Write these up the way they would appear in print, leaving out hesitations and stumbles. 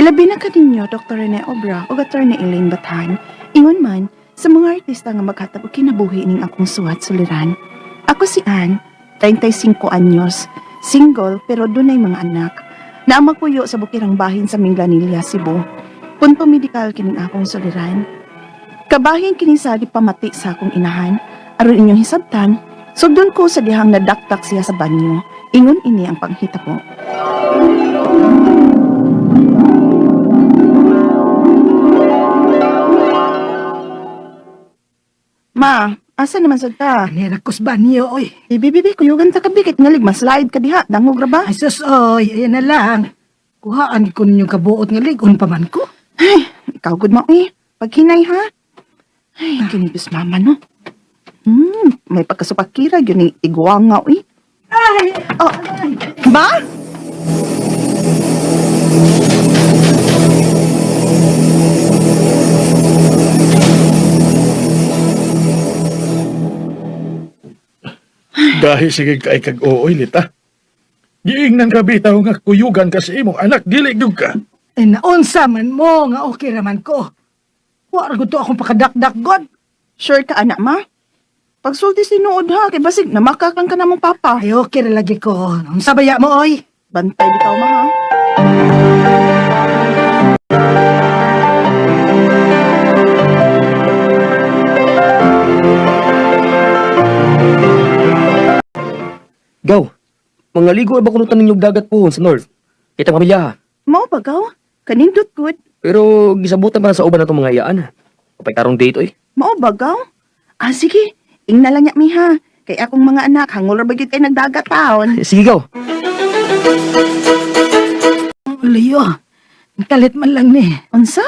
Hilabi na kaninyo, Dr. Rene Obra o Attorney Elaine Bathan, ingon man sa mga artista nga maghatag og kinabuhi ning akong suwat suliran. Ako si Ann, 35 anyos, single pero dunay mga anak. Naamagpuyo sa bukirang bahin sa Minglanilla, Cebu. Punto medikal kining akong suliran. Kabahin kini sa di pamati sa akong inahan, aron inyong hisabtan, sugdon ko sa dihang nadaktak siya sa banyo. Ingon ini ang panghitabo. Ma, asa naman sad ka? Nirakos ba niyo, oy? Bibi, kuyugan ta kabikit ngalig maslide ka diha, dangog ra ba? Ay, sus, oy, ayan na lang. Kuhaan ko ninyong kabuot nga ligon pa man ko. Ay, ikaw gud mo eh. Paghinay ha. Ay, kinibis mama no. May pagkasupakira yun ni iguang nga eh. Ay! Oh, ba? Dahil sige kay kag ooy lita. Giing nang gabi tao nga kuyugan ka sa imong anak, dili dug ka. Ay, naunsa man mo nga okay raman ko. Wala ko to akong pakadakdak, God. Sure ka anak ma? Pagsulti sinuod ha, kay basig namakakang ka namang papa. Ay, okay ra lagi ko. Unsa baya mo, oy? Bantay bitaw ma ha. Gaw, mga ligo ba kunutan ninyong dagat po sa north? Kitang pamilya ha. Mao bagaw? Kanindot good. Pero gisabutan pa sa uban na itong mga iyaan ha. Kapag tarong date oy. Mao bagaw? Ah sige, ingna lang niya mi ha. Kay akong mga anak hangol ra bagid kay nagdagat taon. Sige gaw. Layo. Kalit man lang ni. Unsa?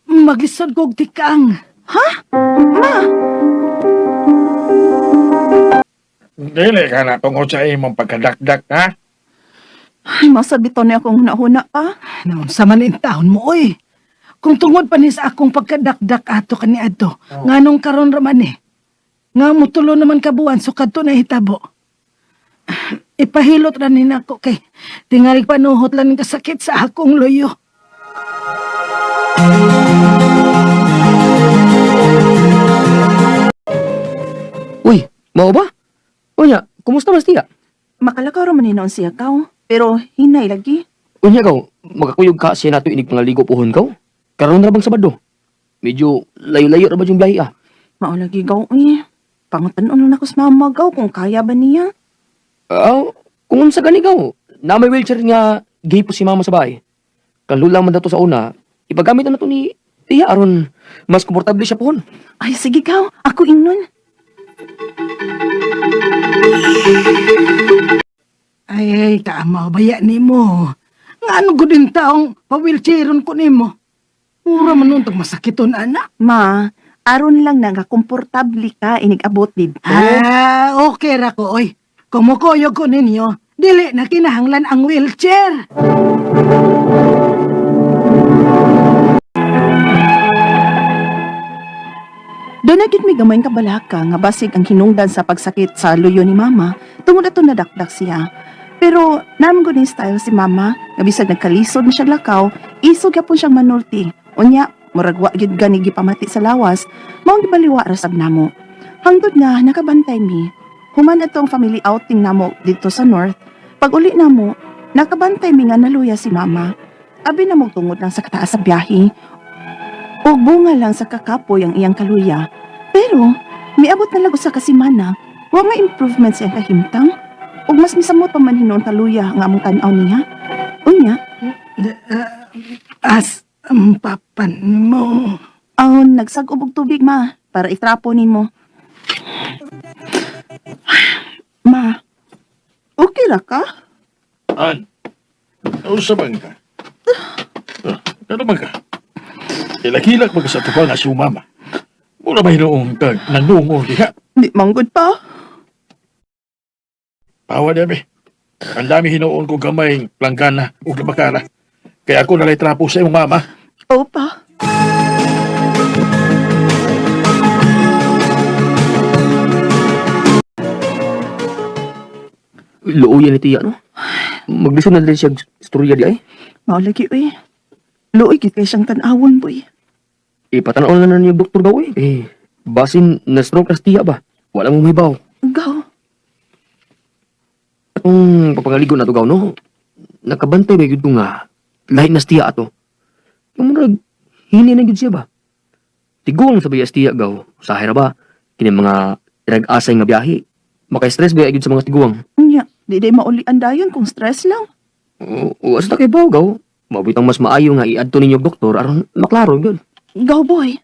Maglisod kog tikang. Ha? Ma, Dili ka na tungkol sa imong pagkadakdak, ha? ay masabito ni akong hunahuna pa. Naunsa man in taon mo, oy. Kung tungod pa ni sa akong pagkadakdak ato kani adto, nganong karon raman eh. Nga mutulo naman kabuan so kadto na hitabo. Ipahilot ra ni nako kay tingali panuhot lang ng kasakit sa akong loyo. Uy, mao ba? Unya, kumusta mas tiya? Makalakaw ra man hinaon siya kaw, pero hinay lagi. Unya gaw, magkakuyog ka siya nato inig pangaligo pohon gaw. Karon ra bang Sabado? Medyo layo-layo ra ba yung biyahe ah? Mao lagi gaw eh. Pangutan-on na ko sa mama gaw kung kaya ba niya. Kung unsa gani gaw, na may wheelchair nga gipo si mama sa bahay. Kalula man dato sa una, ipagamit na to ni tiya aron mas komportable siya pohon. Ay sige gaw, ako ingnon. Ay, kaamaw baya nimo. Nga ano ko din taong pa-wheelchairon ko nimo. Mura man nun tong masakiton, anak. Ma, aron lang na nga komportable ka inig abot dito. Okay ra ko, oy. Kumukoyo ko ninyo, dili na kinahanglan ang wheelchair. Doon na gid may gamayng kabalaka nga basig ang hinungdan sa pagsakit sa luyo ni mama, tungod ato nadakdak siya. Pero naman ko ni style si mama, nga bisag nagkalisod na siya lakaw, isog yapon siyang manulti. Unya, muragwa gid gani gipamati sa lawas, maong gibaliwa ra sab namo. Hangtod nga nakabantay mi. Human atong family outing namo dito sa north. Pag uli namo, nakabantay mi nga naluya si mama. Abi na mo tungod lang sa kataas sa biyahe. O bunga lang sa kakapoy ang iyang kaluya. Pero, miabot na lago sa kasimana, wa may improvement sa iyang kahimtang. O mas misamot pa man hinon kaluya nga among tanaw niya. Unya, Ang papan mo. nagsag-ubog tubig ma, para itrapo nimo. Ma, okay ra ka? An, nausa bang ka? Ano bang ka? Kilakilak ba ka sa tupa nga si mama? Muna ba hinoong kag nanungo diha? Di manggod pa. Pawa niya, be. Ang dami hinoon ko gamay planggana o gabakara. Kaya ako nalay trapo sa imong mama. O pa. Luoyan ni tiya no? Maglisod na din siya storya di ay. Mao lagi uy. Luoy gid kay siyang tan-awon, boy. Ipatanaw na niyo doktor daw eh. Basin na-stroke kas tiya ba? Wala mong mahibaw. Gaw. Atong papangaligo na to gaw, no? Nakabantay ba yun ko nga lahi na tiya ato. Yung murag, hini na yun siya ba? Tigong sa biya tiya gaw. Sa hira ba? Kini mga pinag-asay nga biyahe. Maka-stress ba yun sa mga tiguang? Nya, di day maulian dayon kung stress lang. O asa kay baw gaw? Mabitang mas maayo nga i-adto ninyo og doktor aron maklaro yun. Gaw, boy.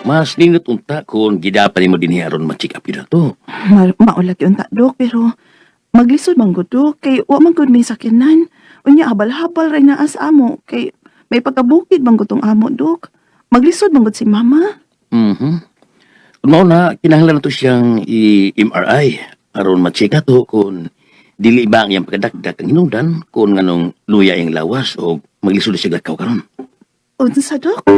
Mas ningot unta kung gidapan mo din aron ma-check up yun na to. Maulat yun ta, Dok, pero maglisod man gud, Dok, kay wa man gud may sakyanan. Unya habal-habal ray na as amo, kay may pagkabukid man gud tong amo, Dok. Maglisod man gud si Mama. Kung mao na, kinahanglan na to siyang i-MRI aron ma-check ato kung dili ba ang iyang pagkadakdak ang hinungdan kung nganong luya ang lawas o maglisod na siya gakaw karon. Unsa, Dok?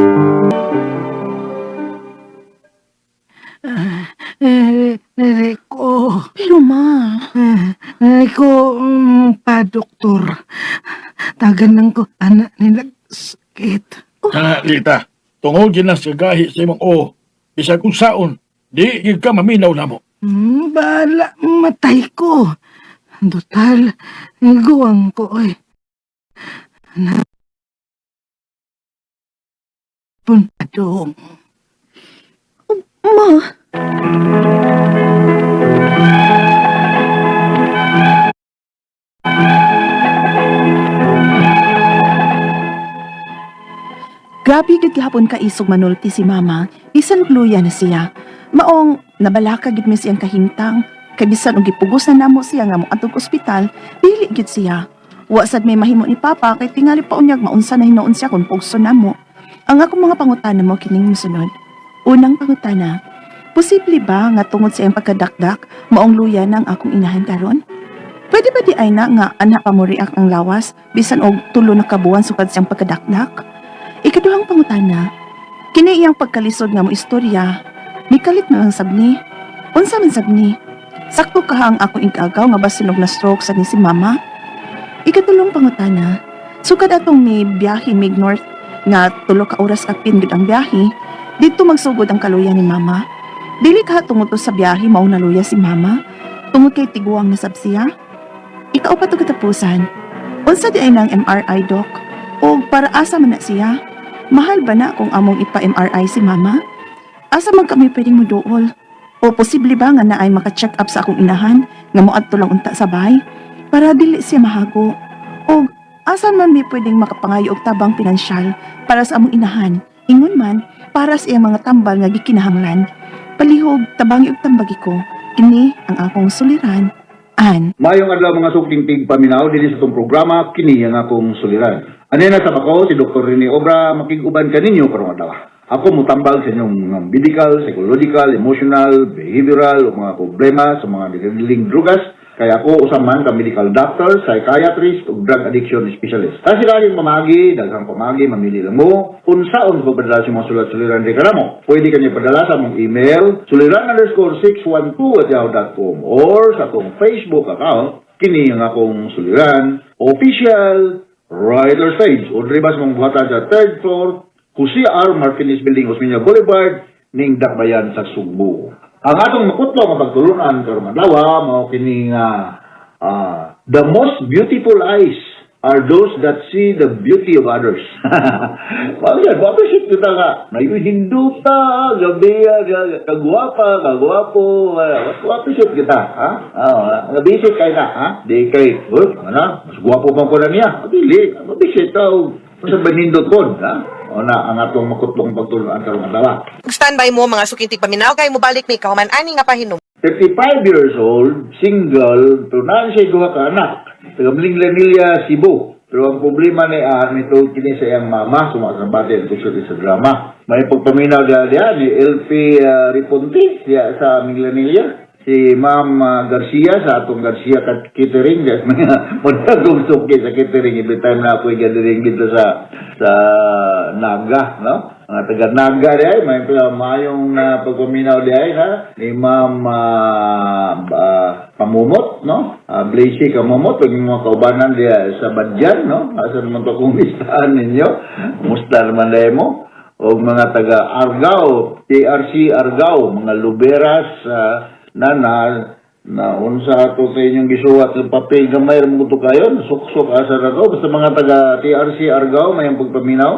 Rico, Pero Ma, Rico, pa doktor. Tagan lang ko, anak nila sakit. Lita, tungod yun na sa gahi sa imong o. Bisa kung saon, di yun ka maminaw na mo. Bala, matay ko. Total, guwang ko eh. Anak. Punadong. Ma. Grabe gid gihapon ka isog manulti si Mama, bisan og luya na siya. Maong nabalaka gid mi siyang kahimtang, kay bisan og gipugos na namo siya nga moadtog ospital, dili gid siya. Wa sad may mahimo ni Papa kay tingali pa unyag maunsa na hinoon siya kung pugso namo. Ang akong mga pangutana mo kining mosunod. Unang pangutana, posible ba nga tungod sa iyang pagkadakdak, maong luya na ang akong inahan karon? Pwede ba di ay na nga anak pa mo react ang lawas, bisan og tulo na kabuan sukad siyang pagkadakdak? Ikaduhang pangutana, kini iyang pagkalisod nga mo istorya, mikalit na lang sabni. Unsa man sabni? Sakto ka ang akong igagaw nga basinog na stroke sa ni si Mama? Ikatulong pangutana, sukad atong may biyahe mig north nga tulo ka oras kapin gid ang biyahe, dito magsugod ang kaluya ni Mama. Dili ka tungod to sa biyahe mao naluya si Mama, tungod kay tiguang na sabsiya. Ikaupat og katapusan, unsa di ay nang MRI, Doc? O para asa man na siya? Mahal ba na kung among ipa-MRI si Mama? Asa man kami pwedeng muduol? O posible ba nga na ay maka-check up sa akong inahan nga moadto lang unta sa bahay para dili siya mahago? O asa man mi pwedeng makapangayo og tabang pinansyal para sa among inahan? Ingon man para sa iyang mga tambal nga gikinahanglan. Palihog tabangi og tambagi ko. Kini ang akong suliran. An. Mayong adlaw mga sukling tigpaminaw dinhi sa itong programa kini ang akong suliran. Anena sa ako si Dr. Rene Obra makiguban kaninyo karong adlaw. Ako mutambal sa inyong mga medical, psychological, emotional, behavioral o mga problema sa mga nagadiling drugas. Kaya ako usaman ka medical doctor, psychiatrist o drug addiction specialist. Kasi laging mamagi, daghang pamagi, mamili lang mo. Kung saan ko padala sa mga sulat-suliran di ka mo. Pwede kanya padala sa mong email, suliran_612@yahoo.com or sa akong Facebook account, kini ang akong suliran, official writer stage. O dribas mong buhatan sa 3rd floor, Jose R. Martinez Building, Osmeña Boulevard, ning Dakbayan sa Sugbo. Ang atong makutlo nga pagtulunan karong adlaw mao kini nga the most beautiful eyes are those that see the beauty of others. Bakit? Bakit kita ka? Hinduta, gabi, kagwapo, appreciate kita, ha? Nabisit kayo na, ha? Di kay, mas gwapo pang ko na niya. Dili, nabisit tao. Sa banindot ko, ha? O na, ang atong makutlong pagtulunan karong adlaw. Standby mo mga sukintig paminaw kay mo balik mi kauman ani nga pahinom. 35 years old, single, pero naan siya duha ka anak. Taga Lanilla, Cebu. Pero ang problema ni nito kini sa iyang mama, sumasabati ang kusod sa drama. May pagpaminaw diya ni LP Riponte siya sa Lanilla. Si Ma'am Garcia sa atong Garcia Catering. Magtagong suki sa catering every time na ako'y gathering dito sa Naga, no? mga taga-naga di ay, may pala mayong na pagpaminaw di ay, ha? Ni Ma'am Pamumot, no? Blazy Kamumot, pag mga kaubanan di ay sa Badyan, no? Asa naman ito kung listahan ninyo? Musta naman di mo? O mga taga-Argao, TRC Argao, mga luberas, na unsa ato sa inyong gisuwat ng papel gamay mo to kayo, suksok asa na to. Basta mga taga TRC Argao, may pagpaminaw,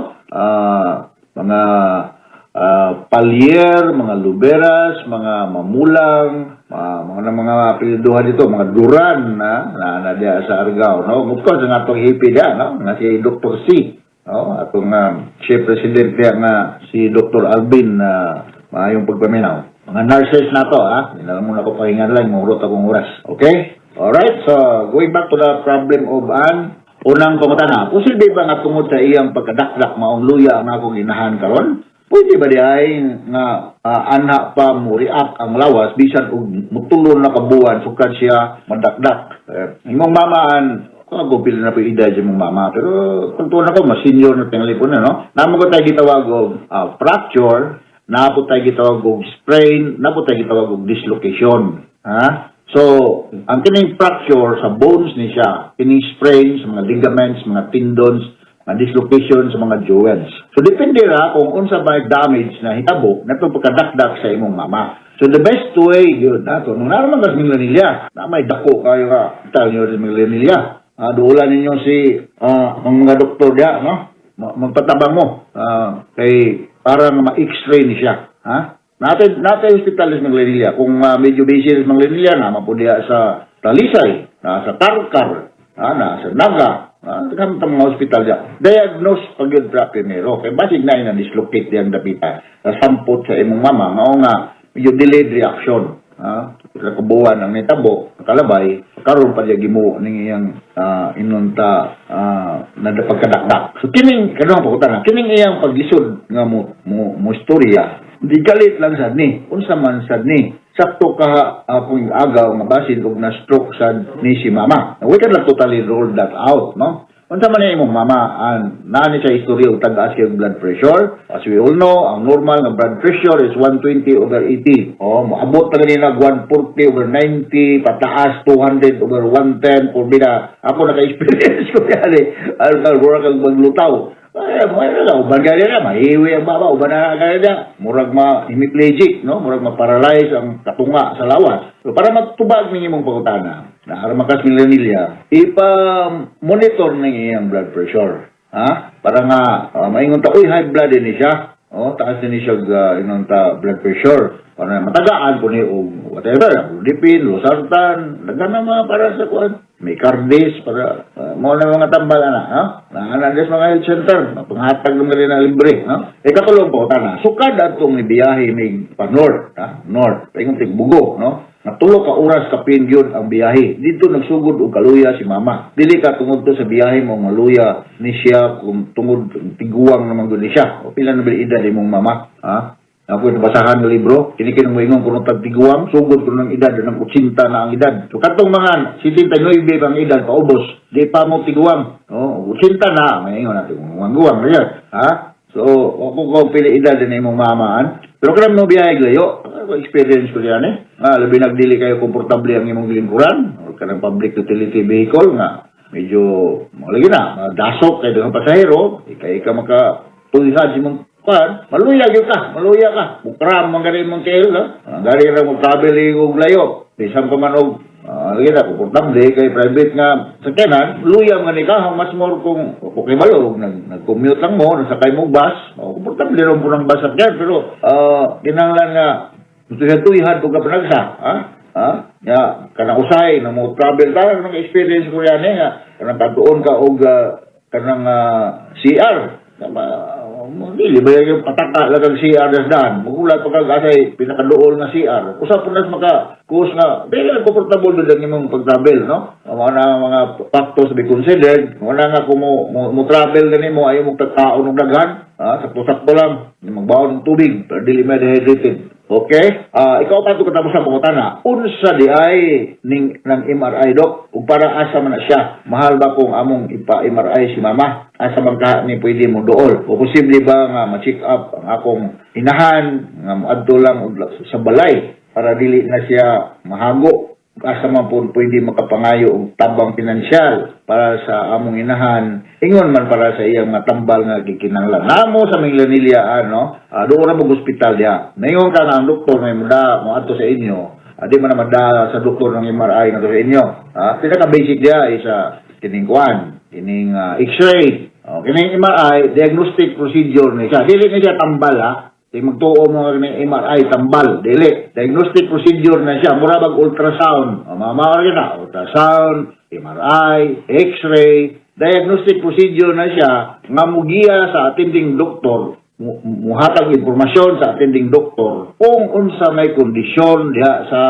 mga palyer, mga luberas, mga mamulang, mga apelyiduhan dito, mga duran na diya sa Argao, no? Of course, ang atong hippie diya, no? Nga si Dr. C, no? Atong Chief President diya nga si Dr. Alvin yung pagpaminaw. Mga nurses na to, ha? Hindi na muna ko pahingan lang, murot akong oras. Okay? Alright, so going back to the problem of unang pangutana, posible ba nga tungod sa iyang pagkadakdak maong luya ang akong inahan karon? Pwede ba di ay nga anha pa mo react ang lawas bisan og mutulon na kabuan sukad siya madakdak. Imong mamaan ako pila na po ida sa mong mama pero pagtuon ako mas senior na tingali po na, no? Namo ko tayo gitawag og fracture, napo tayo gitawag og sprain, napo tayo gitawag og dislocation. Ha? So, ang kining fracture sa bones ni siya, kining sprain sa mga ligaments, mga tendons, mga dislocation sa mga joints. So, depende ra kung unsa ba damage na hitabo na itong pagkadakdak sa imong mama. So, the best way, yun, nato, nung naraman ka sa Minglanilla, na may dako kayo ka, tal nyo sa Minglanilla. Duulan ninyo si mga doktor diya, no? Magpatabang mo, kay para ma-x-ray ni siya. Ha? Natin hospital sa Manglanilla. Kung medyo busy sa Manglanilla, naman po diya sa Talisay, sa Tarkar, sa Naga, kami mga hospital diya. Diagnose pag yun primero. Kaya basig na yun dislocate diyang dapita. Sampot sa imong mama, nga nga medyo delayed reaction. Kabuuan ang nitabo, kalabay, karon pa diya gimo ning iyang inunta na pagkadakdak. So kining kanang pakutan, kining iyang paglisod nga mo istorya. Di galit lang sad ni. Unsa man sad ni. Sakto ka akong agaw nga basin og na stroke sad ni si mama. We can like totally rule that out, no? Unsa man imong mama naani sa istorya og tagas kay blood pressure. As we all know, ang normal nga blood pressure is 120/80. Moabot na ganina 140/90, pataas 200/110 por bida. Ako naka-experience ko yan murag kang maglutaw. Uban ka na, mahiwi ang baba, uban na ka na. Murag ma-hemiplegic, no? Murag ma-paralyze ang katunga sa lawas. So, para matubag ng imong pagutana, na aramakas Minglanilla, ipa-monitor ng iyang blood pressure. Ha? Para nga, maingon ta, uy, high blood din siya. Taas din siya blood pressure. Para matagaan po ni whatever, lipin, losartan, nagana para sa kuwan. May cardis para mo na mga tambal ha? Naanades mga health center, panghatag ng na libre, no? Katulong po tana. Sukad atong biyahe may pa north, ha? North, paingon tigbugo, no? Natulo ka oras ka pin gyud ang biyahe. Dito nagsugod og kaluya si mama. Dili ka tungod to sa biyahe mo maluya ni siya kung tungod tiguang naman gud ni siya. O pila na ba edad imong mama, ha? Ako basahan ng libro, kinikin mo ingon kuno tagtiguang, sugod kuno ng edad ng 80 na ang edad. So katong mga 79 ang edad paubos, di pa mo tiguang. 80 na, may ingon natin guwang riya, ha? So ako pili edad din imong mamaan. Pero kanang no biyahe layo, experience ko diyan labi nagdili kayo komportable ang imong gilingkuran, o kanang public utility vehicle nga medyo lagi na dasok kay mga pasahero, ikay ka maka tulihad si mong maluya ka. Bukram man gani mong tail, gari ra mo travel og layo. Bisan pa man og lagi na komportable kay private nga sakyanan, luya man ni ka, mas more kung okay balog nag-commute lang mo, nasakay mo bus, komportable ron po ng bus sakyan, pero kinahanglan nga gusto siya tuyhan kung kapanagsa, ya kanang usay na mo travel ta ng experience ko yan nga kanang katuon ka og kanang CR dili ba yung pataka lagang CR dasdan magulat pa kag asay pinakaduol nga CR usa po nas maka-cause nga dili komportable doon imong pag-travel, no? Mga factors to be considered wala nga kung mo travel gani mo ayo mo tagkaon og daghan sakto-sakto lang magbaon ng tubig para dili ma dehydrated Okay? Ikaw pa ito katapos sa pangutana. Unsa di ay ng MRI, Dok? Kung para asa man na siya. Mahal ba kung among ipa-MRI si mama? Asa bang ka ni pwede mo dool? O posible ba nga ma-check up ang akong inahan nga moadto lang sa balay para dili na siya mahago? Asa man po pwede makapangayo og tabang pinansyal para sa among inahan, ingon man para sa iyang matambal nga gikinahanglan. Namo sa Minglanilla, doon na mo ospital diha. Naingon ka nga ang doktor may muda mo adto sa inyo. Di man na mada sa doktor ng MRI nga to sa inyo. Pinaka basic diha isa kining kuan, kining X-ray. Kining MRI diagnostic procedure ni siya. Dili na siya tambal Di magtuo mo ng MRI, tambal, dili. Diagnostic procedure na siya, mura bag ultrasound. Mamawar na, ultrasound, MRI, X-ray. Diagnostic procedure na siya, nga mugiya sa attending doktor, muhatag informasyon sa attending doktor, kung unsa may kondisyon diha sa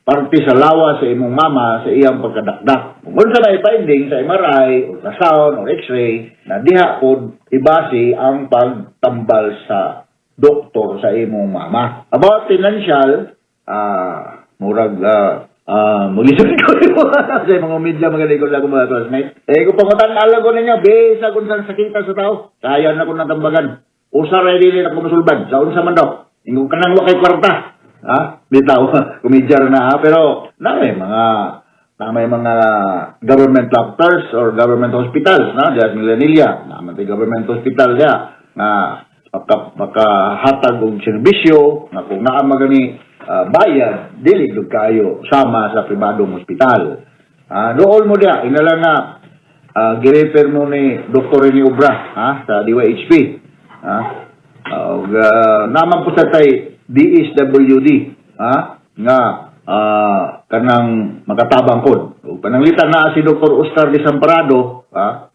parte sa lawas sa imong mama sa iyang pagkadakdak. Kung unsa may finding sa MRI, ultrasound, o X-ray, na diha po ibase ang pagtambal sa doktor sa imong mama. About financial, murag, mag-isip ko sa mga media, magaling ko lang mga classmates. Kung pangutan alam ko ninyo, bisa kung saan sakita sa tao, kaya na kung natambagan. Usa rin din ako masulban, sa unsa man daw. Ingong kanang wakay kwarta. Bitaw, kumidjar na pero na may mga government doctors or government hospitals, diya Minglanilla, naman tayo government hospital diya, makahatag og serbisyo na kung naa magani bayad dili gud kayo sama sa pribadong ospital. Dool mo dia inala nga girefer mo ni Dr. Rene Obra sa DYHP. Naman po sa tay DSWD nga kanang makatabang pod. Ug pananglitan na si Dr. Oscar Desamparado,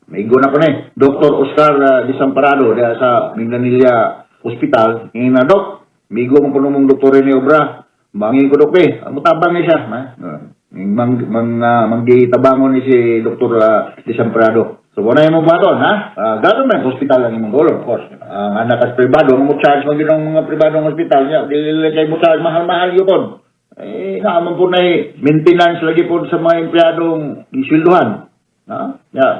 maigo na ko ni Dr. Oscar Desamparado diha sa Minglanilla Hospital. Ingin na, Dok, migo mo kuno mong Dr. Rene Obra. Bangin ko, Dok, mutabang ni siya. Manggi-tabangon ni si Dr. Desamparado. So, wala yung mga baton, government hospital lang yung mga of course. Ang anak as privado, mga charge mo ginong mga pribadong hospital niya, dili kayo mo charge, mahal-mahal yun po. Naaman po na maintenance lagi po sa mga empleyadong isilduhan.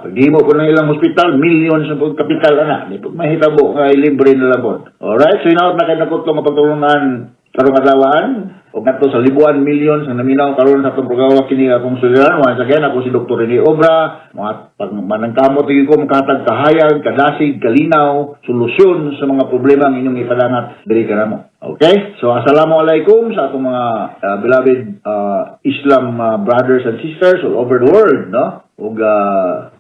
Pag-himo po ng ilang hospital, millions na po kapital, di po mahitabo nga libre nila po. Alright, so inaot na kayo na po itong mapagtulungan karong adlawaan, o nato sa libuan, millions ang naminaw karon sa itong programa kini akong suliran. Once again, ako si Dr. Rene Obra, manangkamot ko makatag kahayag, kadasig, kalinaw, solusyon sa mga problema ang inyong ipadangat diri ka namo. Okay? So, assalamualaikum sa atong mga beloved Islam brothers and sisters all over the world, ug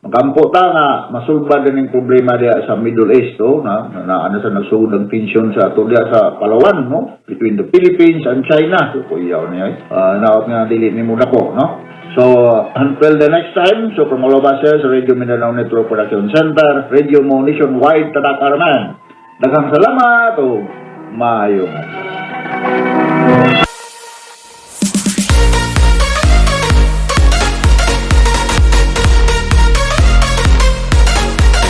magampo ta nga masulbad din ang problema diya sa Middle East na sa nagsugod ang tension sa ato diya sa Palawan between the Philippines and China. So kuyaw niya naot nga dili ni muna ko So until the next time, so from all of us sa Radio Mindanao Network Production Center, Radio Mo Nationwide, tatak araman. Daghang salamat o maayong adlaw.